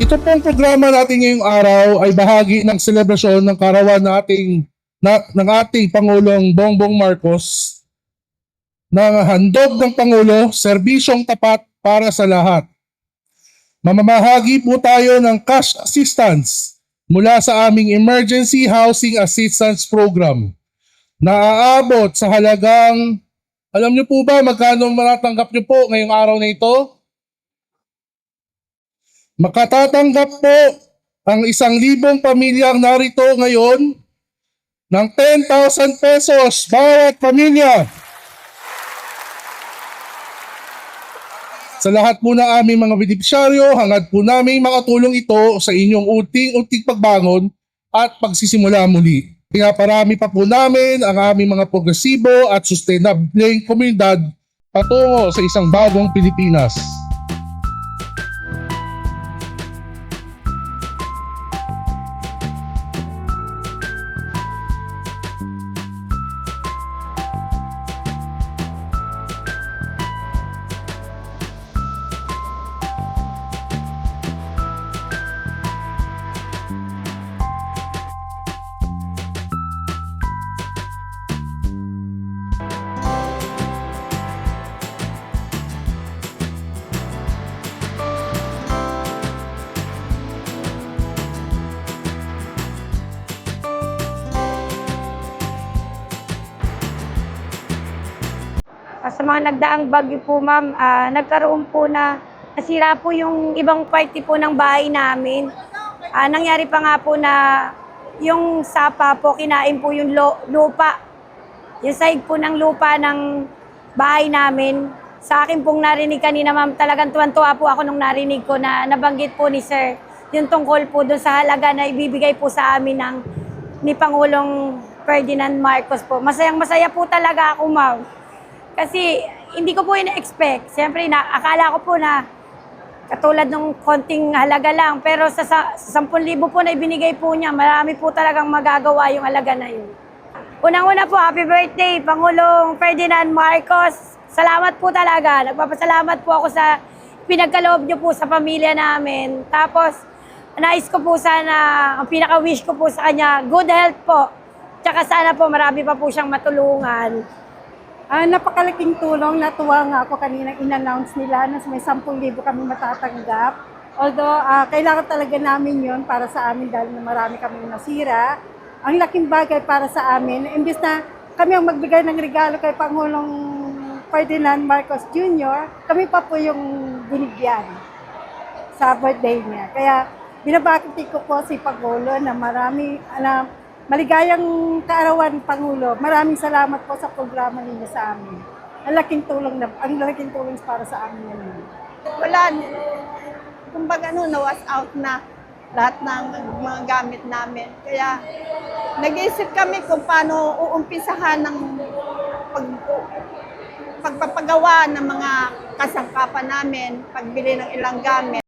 Ito pong programa natin ngayong araw ay bahagi ng selebrasyon ng karawan ng ating Pangulong Bongbong Marcos na handog ng Pangulo, serbisyong tapat para sa lahat. Mamamahagi po tayo ng cash assistance mula sa aming Emergency Housing Assistance Program na aabot sa halagang, alam niyo po ba magkano matatanggap niyo po ngayong araw na ito? Makatatanggap po ang 1,000 pamilyang narito ngayon ng 10,000 pesos bawat pamilya. Sa lahat po ng aming mga benepisyaryo, hangad po namin makatulong ito sa inyong unting-unting pagbangon at pagsisimula muli. Kaya parami pa po namin ang aming mga progresibo at sustainable komunidad patungo sa isang bagong Pilipinas. Sa mga nagdaang bagyo po, ma'am, nagkaroon po nasira po yung ibang party po ng bahay namin. Nangyari pa nga po na yung sapa po, kinain po yung lupa. Yung side po ng lupa ng bahay namin. Sa akin pong narinig kanina, ma'am, talagang tuwan-tuwa po ako nung narinig ko na nabanggit po ni Sir yung tungkol po doon sa halaga na ibibigay po sa amin ni Pangulong Ferdinand Marcos po. Masayang-masaya po talaga ako, ma'am. Kasi hindi ko po ina-expect. Siyempre, akala ko po na katulad ng konting halaga lang. Pero sa 10,000 po na ibinigay po niya, marami po talagang magagawa yung halaga na yun. Unang-una po, happy birthday, Pangulong Ferdinand Marcos. Salamat po talaga. Nagpapasalamat po ako sa pinagkaloob niyo po sa pamilya namin. Tapos, nais ko po sana, ang pinaka-wish ko po sa kanya, good health po. Tsaka sana po marami pa po siyang matulungan. Napakalaking tulong, natuwa nga ako kanina in-announce nila na may 10,000 kami matatanggap. Although, kailangan talaga namin yon para sa amin dahil marami kami nasira. Ang laking bagay para sa amin, imbis na kami ang magbigay ng regalo kay Pangulong Ferdinand Marcos Jr., kami pa po yung binigyan sa birthday niya. Kaya binabati ko po si Pangulo na maligayang kaarawan, Pangulo. Maraming salamat po sa programa ninyo sa amin. Ang laking tulong para sa amin yun. Wala, kumbaga na-was out na lahat ng mga gamit namin. Kaya nag-iisip kami kung paano uumpisahan ng pagpapagawa ng mga kasangkapan namin, pagbili ng ilang gamit.